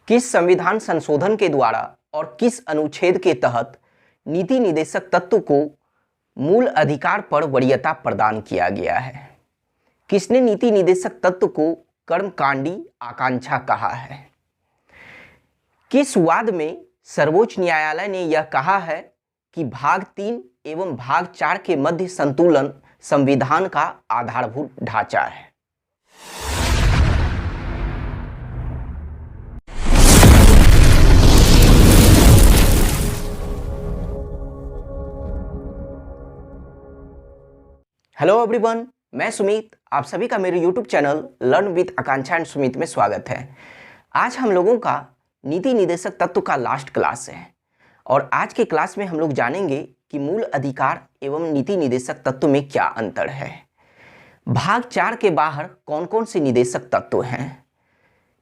किस संविधान संशोधन के द्वारा और किस अनुच्छेद के तहत नीति निदेशक तत्व को मूल अधिकार पर वरीयता प्रदान किया गया है? किसने नीति निदेशक तत्व को कर्मकांडी आकांक्षा कहा है? किस वाद में सर्वोच्च न्यायालय ने यह कहा है कि भाग 3 एवं भाग 4 के मध्य संतुलन संविधान का आधारभूत ढांचा है? हेलो एवरीवन, मैं सुमित, आप सभी का मेरे YouTube channel learn with Akanksha and Sumit में स्वागत है। आज हम लोगों का नीति निदेशक तत्व का लास्ट क्लास है और आज के क्लास में हम लोग जानेंगे कि मूल अधिकार एवं नीति निदेशक तत्व में क्या अंतर है, भाग 4 के बाहर कौन कौन से निदेशक तत्व हैं,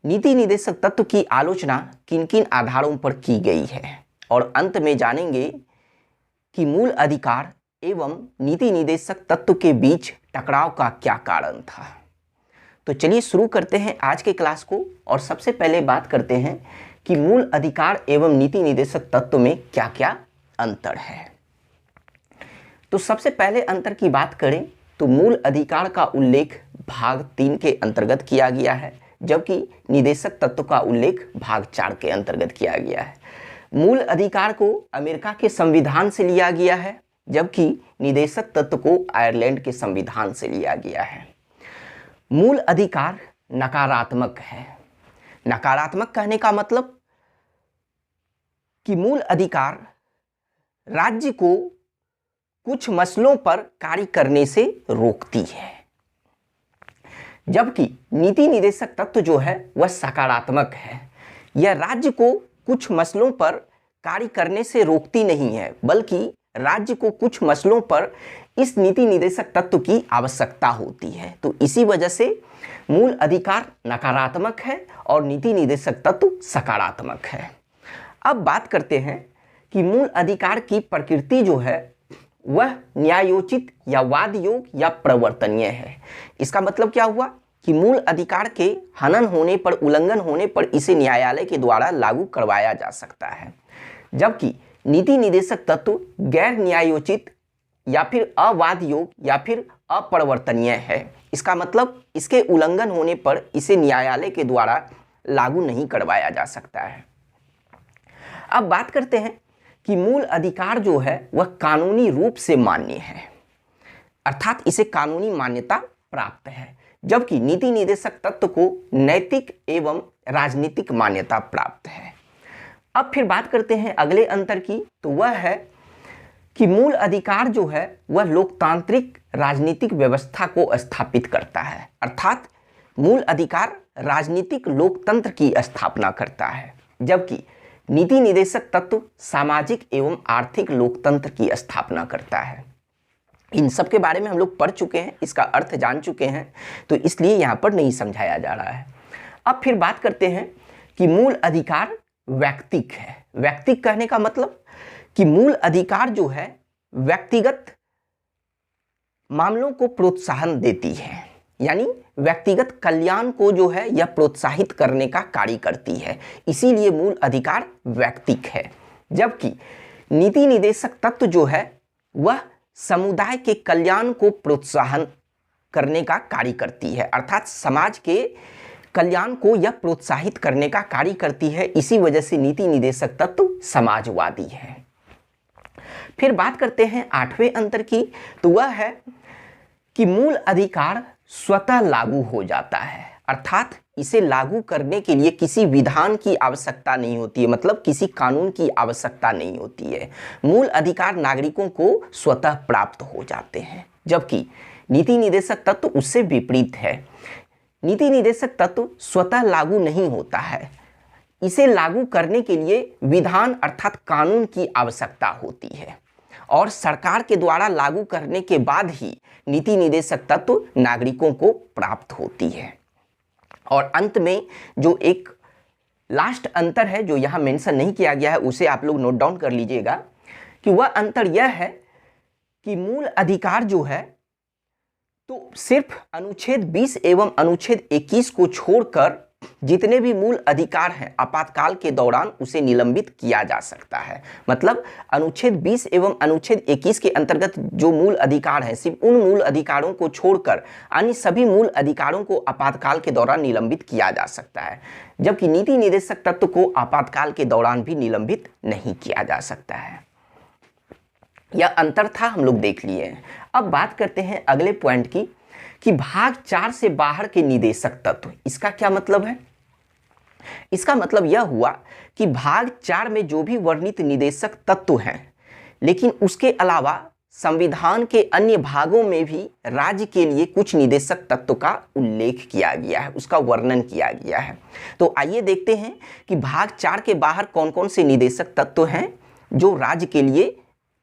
नीति निदेशक तत्व की आलोचना किन किन आधारों पर की गई है और अंत में जानेंगे कि मूल अधिकार एवं नीति निदेशक तत्व के बीच टकराव का क्या कारण था। तो चलिए शुरू करते हैं आज के क्लास को और सबसे पहले बात करते हैं कि मूल अधिकार एवं नीति निदेशक तत्व में क्या क्या अंतर है। तो सबसे पहले अंतर की बात करें तो मूल अधिकार का उल्लेख भाग 3 के अंतर्गत किया गया है, जबकि निदेशक तत्व का उल्लेख भाग 4 के अंतर्गत किया गया है। मूल अधिकार को अमेरिका के संविधान से लिया गया है, जबकि निदेशक तत्व को आयरलैंड के संविधान से लिया गया है। मूल अधिकार नकारात्मक है। नकारात्मक कहने का मतलब कि मूल अधिकार राज्य को कुछ मसलों पर कार्य करने से रोकती है, जबकि नीति निदेशक तत्व जो है वह सकारात्मक है। यह राज्य को कुछ मसलों पर कार्य करने से रोकती नहीं है, बल्कि राज्य को कुछ मसलों पर इस नीति निदेशक तत्व की आवश्यकता होती है। तो इसी वजह से मूल अधिकार नकारात्मक है और नीति निदेशक तत्व सकारात्मक है। अब बात करते हैं कि मूल अधिकार की प्रकृति जो है वह न्यायोचित या वाद योग्य या प्रवर्तनीय है। इसका मतलब क्या हुआ कि मूल अधिकार के हनन होने पर, उल्लंघन होने पर इसे न्यायालय के द्वारा लागू करवाया जा सकता है, जबकि नीति निदेशक तत्व गैर न्यायोचित या फिर अवाद योग्य या फिर अप्रवर्तनीय है। इसका मतलब इसके उल्लंघन होने पर इसे न्यायालय के द्वारा लागू नहीं करवाया जा सकता है। अब बात करते हैं कि मूल अधिकार जो है वह कानूनी रूप से मान्य है, अर्थात इसे कानूनी मान्यता प्राप्त है, जबकि नीति निदेशक तत्व को नैतिक एवं राजनीतिक मान्यता प्राप्त है। अब फिर बात करते हैं अगले अंतर की, तो वह है कि मूल अधिकार जो है वह लोकतांत्रिक राजनीतिक व्यवस्था को स्थापित करता है, अर्थात मूल अधिकार राजनीतिक लोकतंत्र की स्थापना करता है, जबकि नीति निदेशक तत्व सामाजिक एवं आर्थिक लोकतंत्र की स्थापना करता है। इन सब के बारे में हम लोग पढ़ चुके हैं, इसका अर्थ जान चुके हैं, तो इसलिए यहाँ पर नहीं समझाया जा रहा है। अब फिर बात करते हैं कि मूल अधिकार व्यक्तिक है। व्यक्तिक कहने का मतलब कि मूल अधिकार जो है व्यक्तिगत मामलों को प्रोत्साहन देती है, यानी व्यक्तिगत कल्याण को जो है यह प्रोत्साहित करने का कार्य करती है, इसीलिए मूल अधिकार व्यक्तिक है। जबकि नीति निदेशक तत्व जो है वह समुदाय के कल्याण को प्रोत्साहन करने का कार्य करती है, अर्थात समाज के कल्याण को यह प्रोत्साहित करने का कार्य करती है। इसी वजह से नीति निदेशक तत्व समाजवादी है। फिर बात करते हैं 8वें अंतर की, तो वह है कि मूल अधिकार स्वतः लागू हो जाता है, अर्थात इसे लागू करने के लिए किसी विधान की आवश्यकता नहीं होती है, मतलब किसी कानून की आवश्यकता नहीं होती है। मूल अधिकार नागरिकों को स्वतः प्राप्त हो जाते हैं, जबकि नीति निदेशक तत्व उससे विपरीत है। नीति निदेशक तत्व स्वतः लागू नहीं होता है, इसे लागू करने के लिए विधान अर्थात कानून की आवश्यकता होती है और सरकार के द्वारा लागू करने के बाद ही नीति निदेशक तत्व नागरिकों को प्राप्त होती है। और अंत में जो एक लास्ट अंतर है जो यहाँ मेंशन नहीं किया गया है, उसे आप लोग नोट डाउन कर लीजिएगा कि वह अंतर यह है कि मूल अधिकार जो है तो सिर्फ अनुच्छेद 20 एवं अनुच्छेद 21 को छोड़कर जितने भी मूल अधिकार हैं आपातकाल के दौरान उसे निलंबित किया जा सकता है। मतलब अनुच्छेद 20 एवं अनुच्छेद 21 के अंतर्गत जो मूल अधिकार हैं, सिर्फ उन मूल अधिकारों को छोड़कर अन्य सभी मूल अधिकारों को आपातकाल के दौरान निलंबित किया जा सकता है, जबकि नीति निदेशक तत्व को आपातकाल के दौरान भी निलंबित नहीं किया जा सकता है। यह अंतर था, हम लोग देख लिए हैं। अब बात करते हैं अगले पॉइंट की कि भाग 4 से बाहर के निदेशक तत्व। इसका क्या मतलब है? इसका मतलब यह हुआ कि भाग 4 में जो भी वर्णित निदेशक तत्व हैं, लेकिन उसके अलावा संविधान के अन्य भागों में भी राज्य के लिए कुछ निदेशक तत्व का उल्लेख किया गया है, उसका वर्णन किया गया है। तो आइए देखते हैं कि भाग 4 के बाहर कौन कौन से निदेशक तत्व हैं जो राज्य के लिए,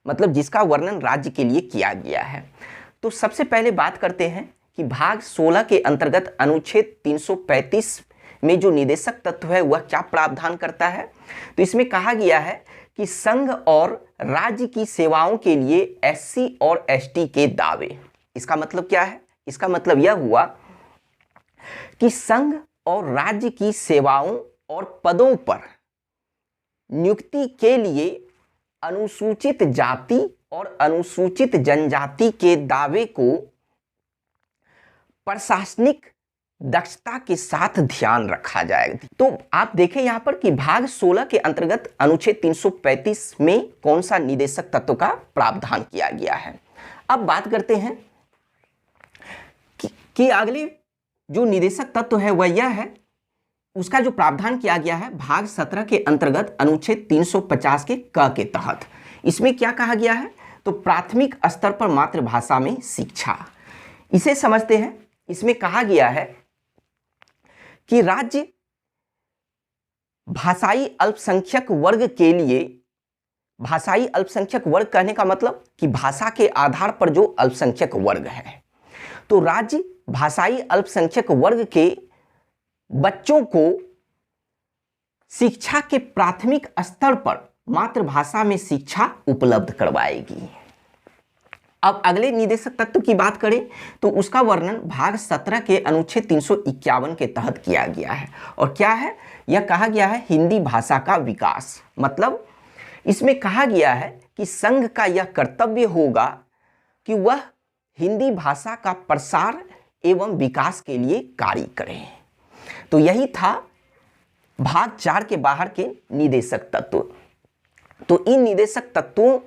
मतलब जिसका वर्णन राज्य के लिए किया गया है। तो सबसे पहले बात करते हैं कि भाग 16 के अंतर्गत अनुच्छेद 335 में जो निदेशक तत्व है वह क्या प्रावधान करता है। तो इसमें कहा गया है कि संघ और राज्य की सेवाओं के लिए एससी और एसटी के दावे। इसका मतलब क्या है? इसका मतलब यह हुआ कि संघ और राज्य की सेवाओं और पदों पर नियुक्ति के लिए अनुसूचित जाति और अनुसूचित जनजाति के दावे को प्रशासनिक दक्षता के साथ ध्यान रखा जाएगा। तो आप देखें यहां पर कि भाग 16 के अंतर्गत अनुच्छेद 335 में कौन सा निदेशक तत्व का प्रावधान किया गया है। अब बात करते हैं कि अगले जो निदेशक तत्व है वह यह है, उसका जो प्रावधान किया गया है भाग 17 के अंतर्गत अनुच्छेद 350 के क के तहत। इसमें क्या कहा गया है? तो प्राथमिक स्तर पर मातृभाषा में शिक्षा, इसे समझते हैं। इसमें कहा गया है कि राज्य भाषाई अल्पसंख्यक वर्ग के लिए, भाषाई अल्पसंख्यक वर्ग कहने का मतलब कि भाषा के आधार पर जो अल्पसंख्यक वर्ग है, तो राज्य भाषाई अल्पसंख्यक वर्ग के बच्चों को शिक्षा के प्राथमिक स्तर पर मातृभाषा में शिक्षा उपलब्ध करवाएगी। अब अगले निदेशक तत्व की बात करें तो उसका वर्णन भाग 17 के अनुच्छेद 351 के तहत किया गया है। और क्या है? यह कहा गया है हिंदी भाषा का विकास। मतलब इसमें कहा गया है कि संघ का यह कर्तव्य होगा कि वह हिंदी भाषा का प्रसार एवं विकास के लिए कार्य करे। तो यही था भाग 4 के बाहर के निदेशक तत्व। तो इन निदेशक तत्वों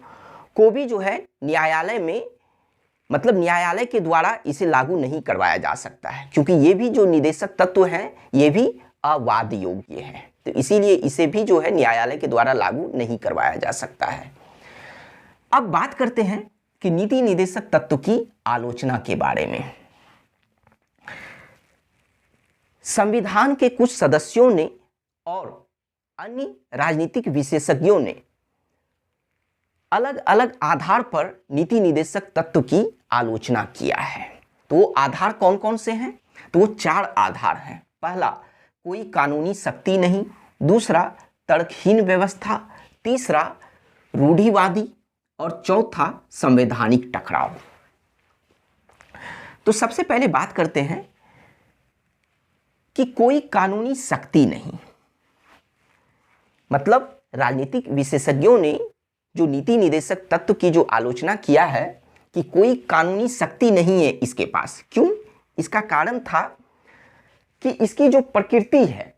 को भी जो है न्यायालय में, मतलब न्यायालय के द्वारा इसे लागू नहीं करवाया जा सकता है, क्योंकि ये भी जो निदेशक तत्व हैं ये भी अवाद योग्य है। तो इसीलिए इसे भी जो है न्यायालय के द्वारा लागू नहीं करवाया जा सकता है। अब बात करते हैं कि नीति निदेशक तत्व की आलोचना के बारे में। संविधान के कुछ सदस्यों ने और अन्य राजनीतिक विशेषज्ञों ने अलग अलग आधार पर नीति निदेशक तत्व की आलोचना किया है। तो वो आधार कौन कौन से हैं? तो वो 4 आधार हैं। पहला, कोई कानूनी शक्ति नहीं। दूसरा, तर्कहीन व्यवस्था। तीसरा, रूढ़िवादी। और चौथा, संवैधानिक टकराव। तो सबसे पहले बात करते हैं कि कोई कानूनी शक्ति नहीं। मतलब राजनीतिक विशेषज्ञों ने जो नीति निदेशक तत्व की जो आलोचना किया है कि कोई कानूनी शक्ति नहीं है इसके पास। क्यों? इसका कारण था कि इसकी जो प्रकृति है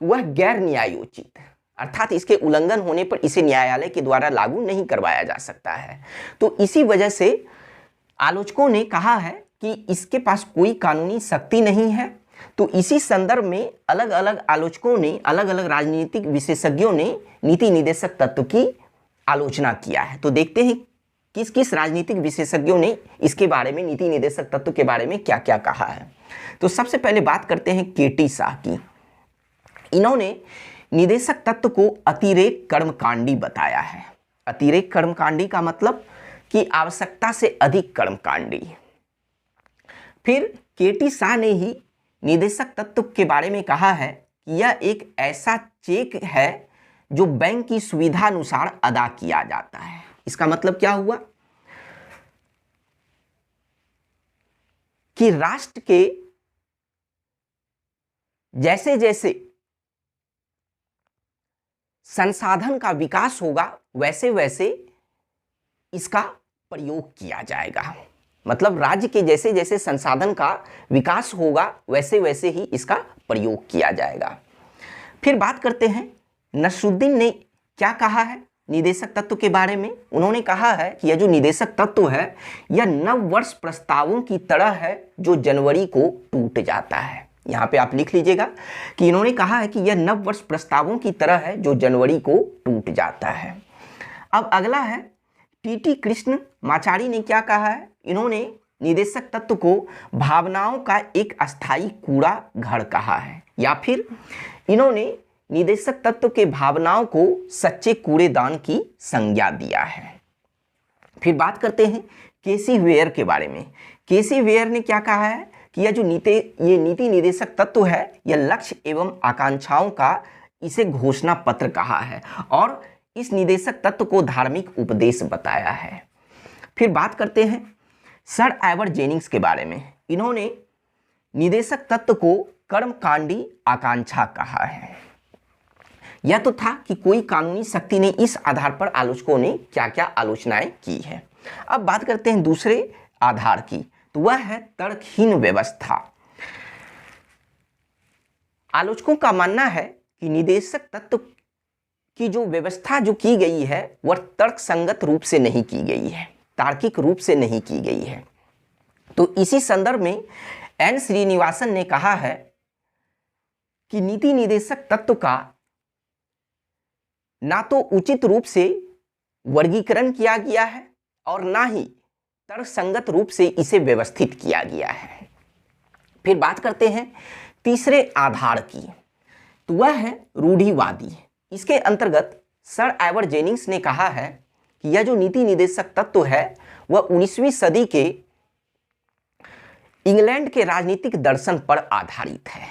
वह गैर न्यायोचित, अर्थात इसके उल्लंघन होने पर इसे न्यायालय के द्वारा लागू नहीं करवाया जा सकता है। तो इसी वजह से आलोचकों ने कहा है कि इसके पास कोई कानूनी शक्ति नहीं है। तो इसी संदर्भ में अलग अलग आलोचकों ने, अलग अलग राजनीतिक विशेषज्ञों ने नीति निदेशक तत्व की आलोचना किया है। तो देखते हैं किस किस राजनीतिक विशेषज्ञों ने इसके बारे में, नीति निदेशक तत्व के बारे में क्या क्या कहा है। तो सबसे पहले बात करते हैं केटी शाह की। इन्होंने निदेशक तत्व को अतिरेक कर्मकांडी बताया है। अतिरेक कर्मकांडी का मतलब कि आवश्यकता से अधिक कर्मकांडी। फिर केटी शाह ने ही निदेशक तत्व के बारे में कहा है कि यह एक ऐसा चेक है जो बैंक की सुविधा अनुसार अदा किया जाता है। इसका मतलब क्या हुआ कि राष्ट्र के जैसे जैसे संसाधन का विकास होगा वैसे वैसे इसका प्रयोग किया जाएगा। मतलब राज्य के जैसे जैसे संसाधन का विकास होगा वैसे वैसे ही इसका प्रयोग किया जाएगा। फिर बात करते हैं नसरुद्दीन ने क्या कहा है निदेशक तत्व के बारे में। उन्होंने कहा है कि यह जो निदेशक तत्व है यह नव वर्ष प्रस्तावों की तरह है जो जनवरी को टूट जाता है। यहाँ पे आप लिख लीजिएगा कि इन्होंने कहा है कि यह नव वर्ष प्रस्तावों की तरह है जो जनवरी को टूट जाता है। अब अगला है टीटी कृष्ण माचारी ने क्या कहा है। इन्होंने निदेशक तत्व को भावनाओं का एक अस्थायी कूड़ा घर कहा है, या फिर इन्होंने निदेशक तत्व के भावनाओं को सच्चे कूड़ेदान की संज्ञा दिया है। फिर बात करते हैं केसी वेयर के बारे में। केसी वेयर ने क्या कहा है कि यह जो नीति निदेशक तत्व है यह लक्ष्य एवं आकांक्षाओं का इसे घोषणा पत्र कहा है और इस निदेशक तत्व को धार्मिक उपदेश बताया है। फिर बात करते हैं सर एवर जेनिंग्स के बारे में। इन्होंने निदेशक तत्व को कर्मकांडी आकांक्षा कहा है। यह तो था कि कोई कानूनी शक्ति ने इस आधार पर आलोचकों ने क्या क्या आलोचनाएं की है। अब बात करते हैं दूसरे आधार की, तो वह है तर्कहीन व्यवस्था। आलोचकों का मानना है कि निदेशक तत्व की जो व्यवस्था जो की गई है वह तर्कसंगत रूप से नहीं की गई है, तार्किक रूप से नहीं की गई है। तो इसी संदर्भ में एन श्रीनिवासन ने कहा है कि नीति निदेशक तत्व का ना तो उचित रूप से वर्गीकरण किया गया है और ना ही तर्कसंगत रूप से इसे व्यवस्थित किया गया है। फिर बात करते हैं तीसरे आधार की, तो वह है रूढ़िवादी। इसके अंतर्गत सर एवर जेनिंग्स ने कहा है कि यह जो नीति निदेशक तत्व है वह 19वीं सदी के इंग्लैंड के राजनीतिक दर्शन पर आधारित है।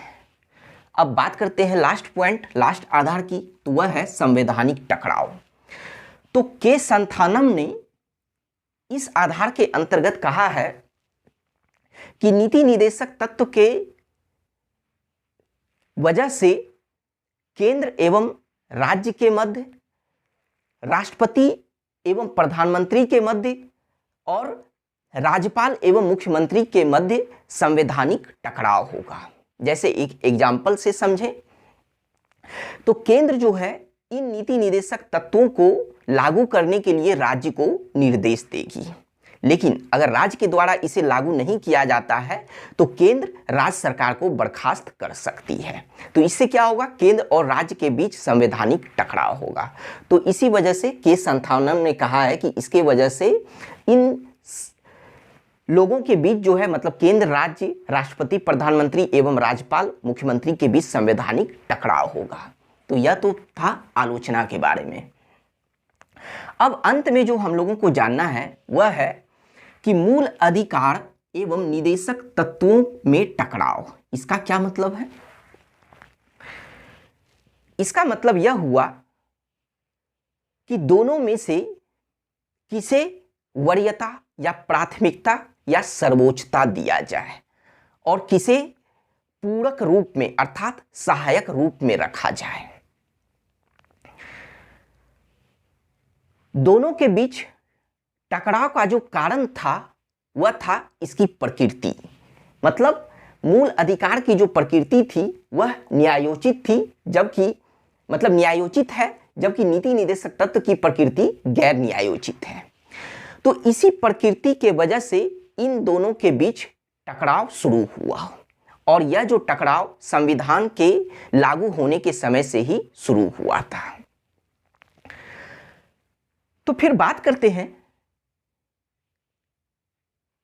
अब बात करते हैं लास्ट पॉइंट, लास्ट आधार की, तो वह है संवैधानिक टकराव। तो के संथानम ने इस आधार के अंतर्गत कहा है कि नीति निदेशक तत्व के वजह से केंद्र एवं राज्य के मध्य, राष्ट्रपति एवं प्रधानमंत्री के मध्य और राज्यपाल एवं मुख्यमंत्री के मध्य संवैधानिक टकराव होगा। जैसे एक एग्जाम्पल से समझें तो केंद्र जो है इन नीति निदेशक तत्वों को लागू करने के लिए राज्य को निर्देश देगी, लेकिन अगर राज्य के द्वारा इसे लागू नहीं किया जाता है तो केंद्र राज्य सरकार को बर्खास्त कर सकती है। तो इससे क्या होगा, केंद्र और राज्य के बीच संवैधानिक टकराव होगा। तो इसी वजह से के संथानम ने कहा है कि इसके वजह से इन लोगों के बीच जो है मतलब केंद्र, राज्य, राष्ट्रपति, प्रधानमंत्री एवं राज्यपाल, मुख्यमंत्री के बीच संवैधानिक टकराव होगा। तो यह तो था आलोचना के बारे में। अब अंत में जो हम लोगों को जानना है वह है कि मूल अधिकार एवं निदेशक तत्वों में टकराव, इसका क्या मतलब है। इसका मतलब यह हुआ कि दोनों में से किसे वरीयता या प्राथमिकता या सर्वोच्चता दिया जाए और किसे पूरक रूप में अर्थात सहायक रूप में रखा जाए। दोनों के बीच टकराव का जो कारण था वह था इसकी प्रकृति। मतलब मूल अधिकार की जो प्रकृति थी वह न्यायोचित थी, जबकि मतलब न्यायोचित है, जबकि नीति निदेशक तत्व की प्रकृति गैर न्यायोचित है। तो इसी प्रकृति के वजह से इन दोनों के बीच टकराव शुरू हुआ और यह जो टकराव संविधान के लागू होने के समय से ही शुरू हुआ था। तो फिर बात करते हैं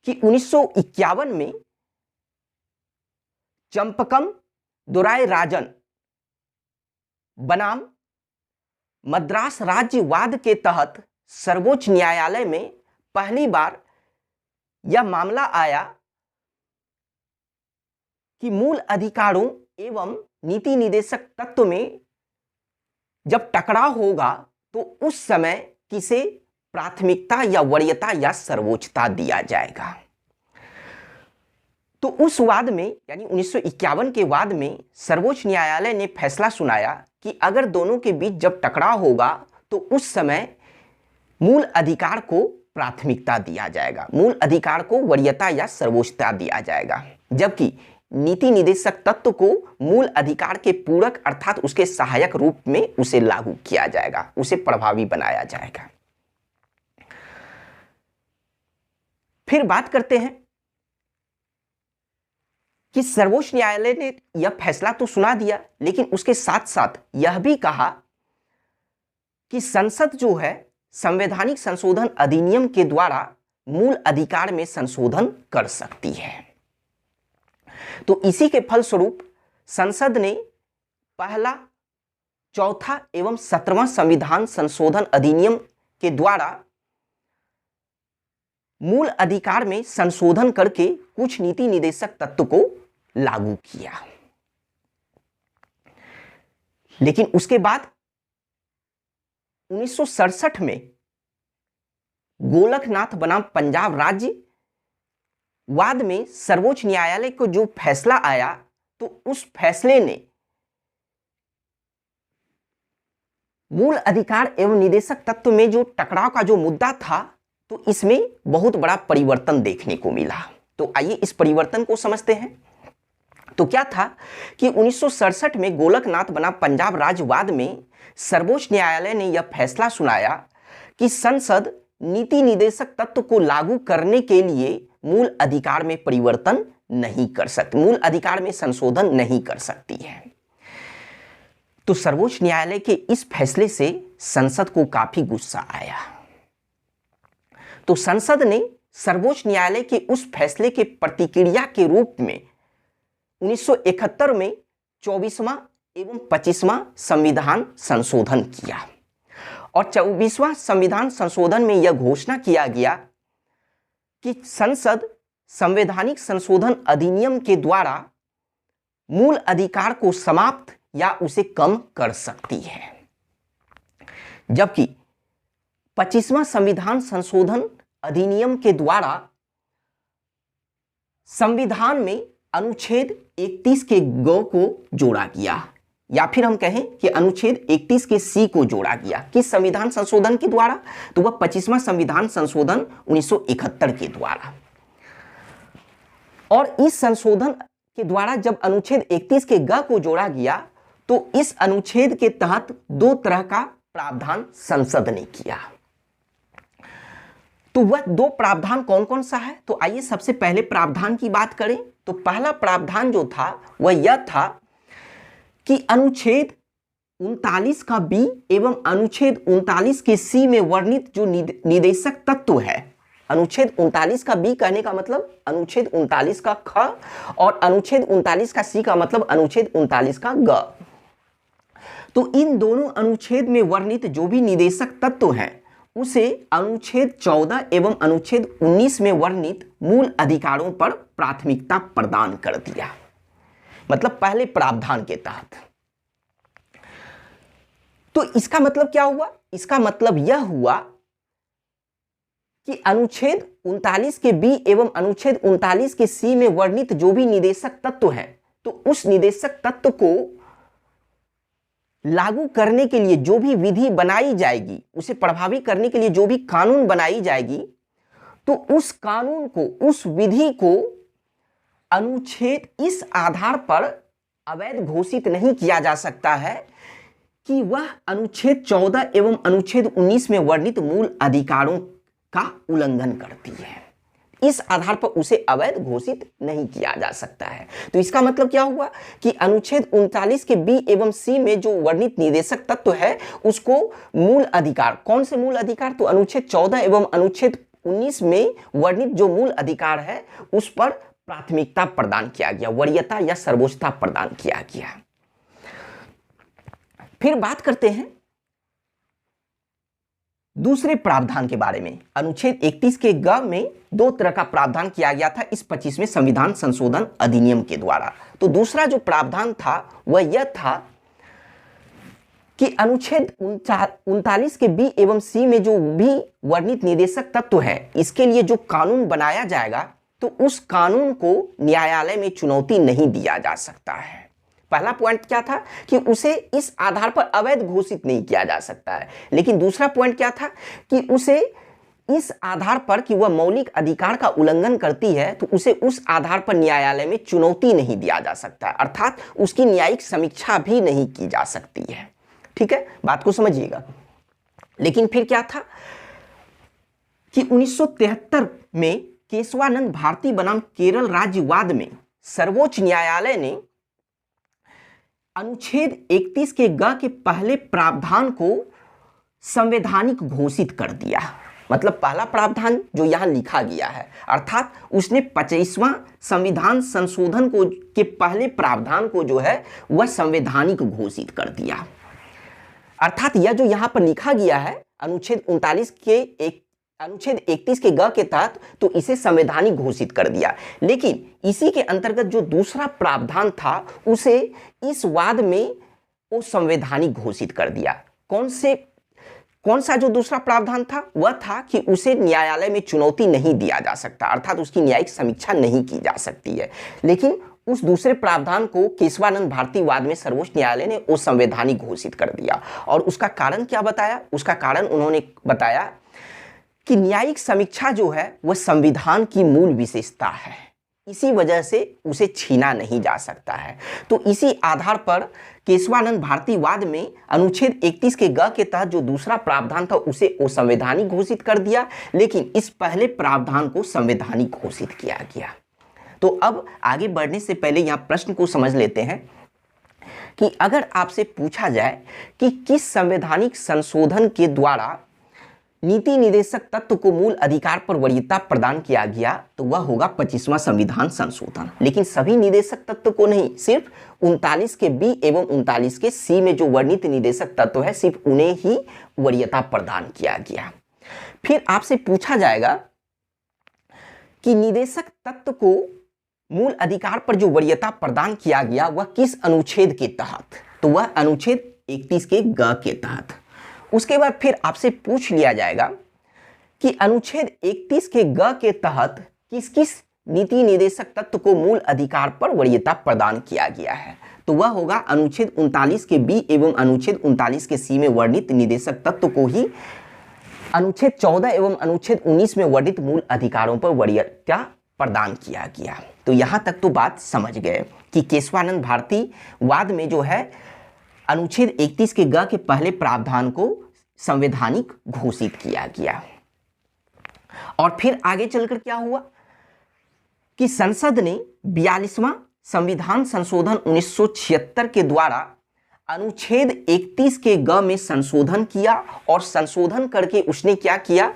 कि 1951 में चंपकम दोराय राजन बनाम मद्रास राज्यवाद के तहत सर्वोच्च न्यायालय में पहली बार यह मामला आया कि मूल अधिकारों एवं नीति निदेशक तत्व में जब टकराव होगा तो उस समय किसे प्राथमिकता या वरीयता या सर्वोच्चता दिया जाएगा। तो उस वाद में यानी 1951 के वाद में सर्वोच्च न्यायालय ने फैसला सुनाया कि अगर दोनों के बीच जब टकराव होगा तो उस समय मूल अधिकार को प्राथमिकता दिया जाएगा, मूल अधिकार को वरीयता या सर्वोच्चता दिया जाएगा, जबकि नीति निदेशक तत्व को मूल अधिकार के पूरक अर्थात उसके सहायक रूप में उसे लागू किया जाएगा, उसे प्रभावी बनाया जाएगा। फिर बात करते हैं कि सर्वोच्च न्यायालय ने यह फैसला तो सुना दिया, लेकिन उसके साथ साथ यह भी कहा कि संसद जो है संवैधानिक संशोधन अधिनियम के द्वारा मूल अधिकार में संशोधन कर सकती है। तो इसी के फलस्वरूप संसद ने पहला, चौथा एवं 17वां संविधान संशोधन अधिनियम के द्वारा मूल अधिकार में संशोधन करके कुछ नीति निदेशक तत्व को लागू किया। लेकिन उसके बाद 1967 में गोलकनाथ बनाम पंजाब राज्य वाद में सर्वोच्च न्यायालय को जो फैसला आया, तो उस फैसले ने मूल अधिकार एवं निदेशक तत्व में जो टकराव का जो मुद्दा था, तो इसमें बहुत बड़ा परिवर्तन देखने को मिला। तो आइए इस परिवर्तन को समझते हैं। तो क्या था कि 1967 में गोलकनाथ बनाम पंजाब राज्य वाद में सर्वोच्च न्यायालय ने यह फैसला सुनाया कि संसद नीति निदेशक तत्व को लागू करने के लिए मूल अधिकार में परिवर्तन नहीं कर सकती, मूल अधिकार में संशोधन नहीं कर सकती है। तो सर्वोच्च न्यायालय के इस फैसले से संसद को काफी गुस्सा आया। तो संसद ने सर्वोच्च न्यायालय के उस फैसले के प्रतिक्रिया के रूप में 1971 में 24वां एवं 25वां संविधान संशोधन किया, और 24वां संविधान संशोधन में यह घोषणा किया गया कि संसद संवैधानिक संशोधन अधिनियम के द्वारा मूल अधिकार को समाप्त या उसे कम कर सकती है, जबकि 25वां संविधान संशोधन अधिनियम के द्वारा संविधान में अनुच्छेद 31 के ग को जोड़ा गया, या फिर हम कहें कि अनुच्छेद 31 के सी को जोड़ा गया। किस संविधान संशोधन के द्वारा? तो वह 25वां संविधान संशोधन 1971 के द्वारा। और इस संशोधन के द्वारा जब अनुच्छेद 31 के ग को जोड़ा गया, तो इस अनुच्छेद के तहत दो तरह का प्रावधान संसद ने किया। तो वह दो प्रावधान कौन कौन सा है? तो आइए सबसे पहले प्रावधान की बात करें। तो पहला प्रावधान जो था वह यह था कि अनुच्छेद 39 का बी एवं अनुच्छेद 39 के सी में वर्णित जो निदेशक तत्व है, अनुच्छेद 39 का बी कहने का मतलब अनुच्छेद 39 का ख, और अनुच्छेद 39 का सी का मतलब अनुच्छेद 39 का ग। तो इन दोनों अनुच्छेद में वर्णित जो भी निदेशक तत्व हैं, उसे अनुच्छेद 14 एवं अनुच्छेद 19 में वर्णित मूल अधिकारों पर प्राथमिकता प्रदान कर दिया, मतलब पहले प्रावधान के तहत। तो इसका मतलब क्या हुआ? इसका मतलब यह हुआ कि अनुच्छेद 39 के बी एवं अनुच्छेद 39 के सी में वर्णित जो भी निदेशक तत्व है, तो उस निदेशक तत्व को लागू करने के लिए जो भी विधि बनाई जाएगी, उसे प्रभावी करने के लिए जो भी कानून बनाई जाएगी, तो उस कानून को, उस विधि को अनुच्छेद इस आधार पर अवैध घोषित नहीं किया जा सकता है कि वह अनुच्छेद 14 एवं अनुच्छेद 19 में वर्णित मूल अधिकारों का उल्लंघन करती है। इस आधार पर उसे अवैध घोषित नहीं किया जा सकता है। तो इसका मतलब क्या हुआ कि अनुच्छेद 39 के बी एवं सी में जो वर्णित निदेशक तत्व है, उसको मूल अधिकार, कौन से मूल अधिकार? तो अनुच्छेद 14 एवं अनुच्छेद 19 में वर्णित जो मूल अधिकार है, उस पर प्राथमिकता प्रदान किया गया, वरीयता या सर्वोच्चता प्रदान किया गया। फिर बात करते हैं दूसरे प्रावधान के बारे में। अनुच्छेद 31 के ग में दो तरह का प्रावधान किया गया था इस 25वें संविधान संशोधन अधिनियम के द्वारा। तो दूसरा जो प्रावधान था वह यह था कि अनुच्छेद 39 के बी एवं सी में जो भी वर्णित निदेशक तत्व है, इसके लिए जो कानून बनाया जाएगा, तो उस कानून को न्यायालय में चुनौती नहीं दिया जा सकता है। पहला पॉइंट क्या था कि उसे इस आधार पर अवैध घोषित नहीं किया जा सकता है, लेकिन दूसरा पॉइंट क्या था कि उसे इस आधार पर कि वह मौलिक अधिकार का उल्लंघन करती है तो उसे उस आधार पर न्यायालय में चुनौती नहीं दिया जा सकता है, अर्थात उसकी न्यायिक समीक्षा भी नहीं की जा सकती है। ठीक है, बात को समझिएगा। लेकिन फिर क्या था कि 1973 में केशवानंद भारती बनाम केरल राज्यवाद में सर्वोच्च न्यायालय ने अनुच्छेद 31 के ग के पहले प्रावधान को संवैधानिक घोषित कर दिया। मतलब पहला प्रावधान जो यहां लिखा गया है, अर्थात उसने 25वां संविधान संशोधन को के पहले प्रावधान को जो है वह संवैधानिक घोषित कर दिया। अर्थात यह जो यहां पर लिखा गया है अनुच्छेद 31 के ग के तहत, तो इसे संवैधानिक घोषित कर दिया। लेकिन इसी के अंतर्गत जो दूसरा प्रावधान था उसे इस वाद में वो संवैधानिक घोषित कर दिया। कौन सा जो दूसरा प्रावधान था? वह था कि उसे न्यायालय में चुनौती नहीं दिया जा सकता, अर्थात उसकी न्यायिक समीक्षा नहीं की जा सकती है। लेकिन उस दूसरे प्रावधान को केशवानंद भारती वाद में सर्वोच्च न्यायालय ने वो संवैधानिक घोषित कर दिया। और उसका कारण क्या बताया? उसका कारण उन्होंने बताया कि न्यायिक समीक्षा जो है वह संविधान की मूल विशेषता है, इसी वजह से उसे छीना नहीं जा सकता है। तो इसी आधार पर केशवानंद भारती वाद में अनुच्छेद 31 के ग के तहत जो दूसरा प्रावधान था उसे असंवैधानिक घोषित कर दिया, लेकिन इस पहले प्रावधान को संवैधानिक घोषित किया गया। तो अब आगे बढ़ने से पहले यहाँ प्रश्न को समझ लेते हैं कि अगर आपसे पूछा जाए कि किस संवैधानिक संशोधन के द्वारा नीति निदेशक तत्व को मूल अधिकार पर वरीयता प्रदान किया गया, तो वह होगा 25वां संविधान संशोधन। लेकिन सभी निदेशक तत्व को नहीं, सिर्फ 39 के बी एवं 39 के सी में जो वर्णित निदेशक तत्व है सिर्फ उन्हें ही वरीयता प्रदान किया गया। फिर आपसे पूछा जाएगा कि निदेशक तत्व को मूल अधिकार पर जो वरीयता प्रदान किया गया वह किस अनुच्छेद के तहत? तो वह अनुच्छेद 31 के ग के तहत। उसके बाद फिर आपसे पूछ लिया जाएगा कि अनुच्छेद 31 के ग के तहत किस किस नीति निदेशक तत्व को मूल अधिकार पर वरीयता प्रदान किया गया है? तो वह होगा अनुच्छेद 39 के बी एवं अनुच्छेद 39 के सी में वर्णित निदेशक तत्व को ही अनुच्छेद 14 एवं अनुच्छेद 19 में वर्णित मूल अधिकारों पर वरीयता प्रदान किया गया। तो यहां तक तो बात समझ गए कि केशवानंद भारती वाद में जो है अनुच्छेद 31 के ग के पहले प्रावधान को संवैधानिक घोषित किया गया। और फिर आगे चलकर क्या हुआ कि संसद ने 42वां संविधान संशोधन 1976 के द्वारा अनुच्छेद 31 के ग में संशोधन किया। और संशोधन करके उसने क्या किया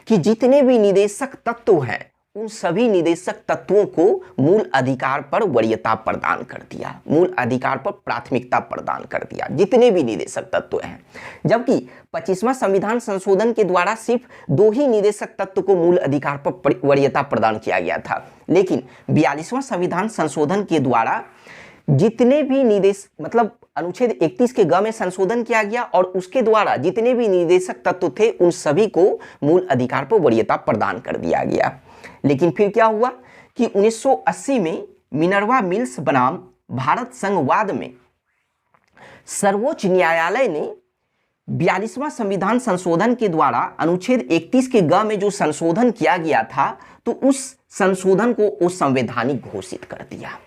कि जितने भी निदेशक तत्व हैं उन सभी निदेशक तत्वों को मूल अधिकार पर वरीयता प्रदान कर दिया, मूल अधिकार पर प्राथमिकता प्रदान कर दिया, जितने भी निदेशक तत्व हैं। जबकि 25वां संविधान संशोधन के द्वारा सिर्फ 2 ही निदेशक तत्व को मूल अधिकार पर वरीयता प्रदान किया गया था। लेकिन 42वां संविधान संशोधन के द्वारा जितने भी मतलब अनुच्छेद 31 के ग में संशोधन किया गया और उसके द्वारा जितने भी निदेशक तत्व थे उन सभी को मूल अधिकार पर वरीयता प्रदान कर दिया गया। लेकिन फिर क्या हुआ कि 1980 में मिनर्वा मिल्स बनाम भारत संघवाद में सर्वोच्च न्यायालय ने 42वां संविधान संशोधन के द्वारा अनुच्छेद 31 के ग में जो संशोधन किया गया था तो उस संशोधन को वो संवैधानिक घोषित कर दिया।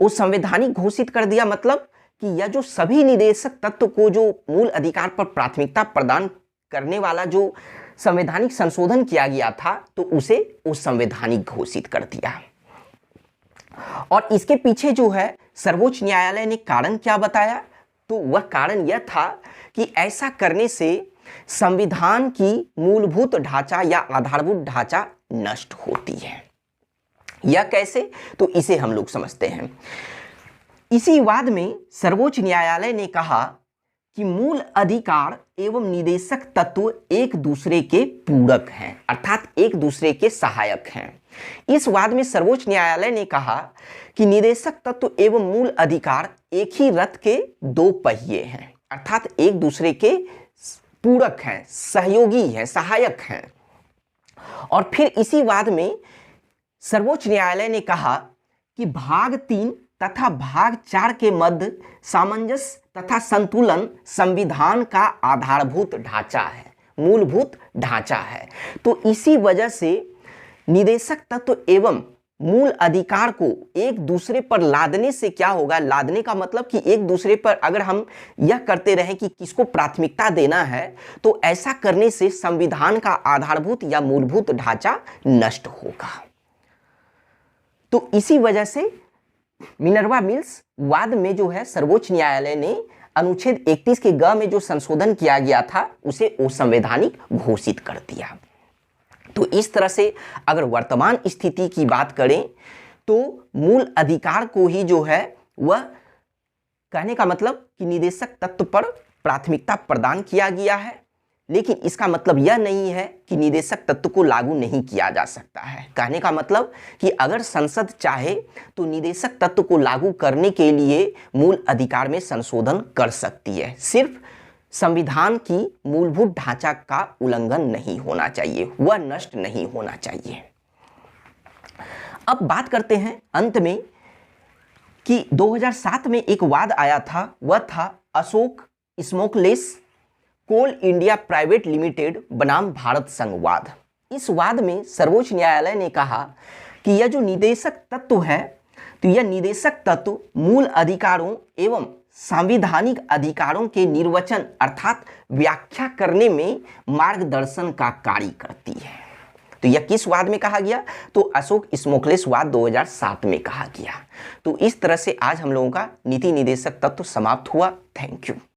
वो संवैधानिक घोषित कर दिया मतलब कि यह जो सभी निदेशक तत्व को जो मूल अधिकार पर प्राथमिकता प्रदान करने वाला जो संवैधानिक संशोधन किया गया था तो उसे वो संवैधानिक घोषित कर दिया। और इसके पीछे जो है सर्वोच्च न्यायालय ने कारण क्या बताया? तो वह कारण यह था कि ऐसा करने से संविधान की मूलभूत ढांचा या आधारभूत ढांचा नष्ट होती है। यह कैसे? तो इसे हम लोग समझते हैं। इसी वाद में सर्वोच्च न्यायालय ने कहा कि मूल अधिकार एवं निदेशक तत्व एक दूसरे के पूरक हैं, अर्थात एक दूसरे के सहायक हैं। इस वाद में सर्वोच्च न्यायालय ने कहा कि निदेशक तत्व एवं मूल अधिकार एक ही रथ के 2 पहिए हैं, अर्थात एक दूसरे के पूरक हैं, सहयोगी हैं, सहायक हैं। और फिर इसी वाद में सर्वोच्च न्यायालय ने कहा कि भाग 3 तथा भाग 4 के मध्य सामंजस्य तथा संतुलन संविधान का आधारभूत ढांचा है, मूलभूत ढांचा है। तो इसी वजह से निदेशक तत्व एवं मूल अधिकार को एक दूसरे पर लादने से क्या होगा, लादने का मतलब कि एक दूसरे पर अगर हम यह करते रहें कि किसको प्राथमिकता देना है, तो ऐसा करने से संविधान का आधारभूत या मूलभूत ढांचा नष्ट होगा। तो इसी वजह से मिनर्वा मिल्स वाद में जो है सर्वोच्च न्यायालय ने अनुच्छेद 31 के ग में जो संशोधन किया गया था उसे असंवैधानिक घोषित कर दिया। तो इस तरह से अगर वर्तमान स्थिति की बात करें तो मूल अधिकार को ही जो है वह कहने का मतलब कि निदेशक तत्व पर प्राथमिकता प्रदान किया गया है, लेकिन इसका मतलब यह नहीं है कि निदेशक तत्व को लागू नहीं किया जा सकता है। कहने का मतलब कि अगर संसद चाहे तो निदेशक तत्व को लागू करने के लिए मूल अधिकार में संशोधन कर सकती है, सिर्फ संविधान की मूलभूत ढांचा का उल्लंघन नहीं होना चाहिए, वह नष्ट नहीं होना चाहिए। अब बात करते हैं अंत में कि 2007 में एक वाद आया था, वह था अशोक स्मोकलेस कोल इंडिया प्राइवेट लिमिटेड बनाम भारत संघ वाद। इस वाद में सर्वोच्च न्यायालय ने कहा कि यह जो निदेशक तत्व है, तो यह निदेशक तत्व मूल अधिकारों एवं संवैधानिक अधिकारों के निर्वचन अर्थात व्याख्या करने में मार्गदर्शन का कार्य करती है। तो यह किस वाद में कहा गया, तो अशोक स्मोकलेस वाद 2007 में कहा गया। तो इस तरह से आज हम लोगों का नीति निदेशक तत्व समाप्त हुआ। Thank you.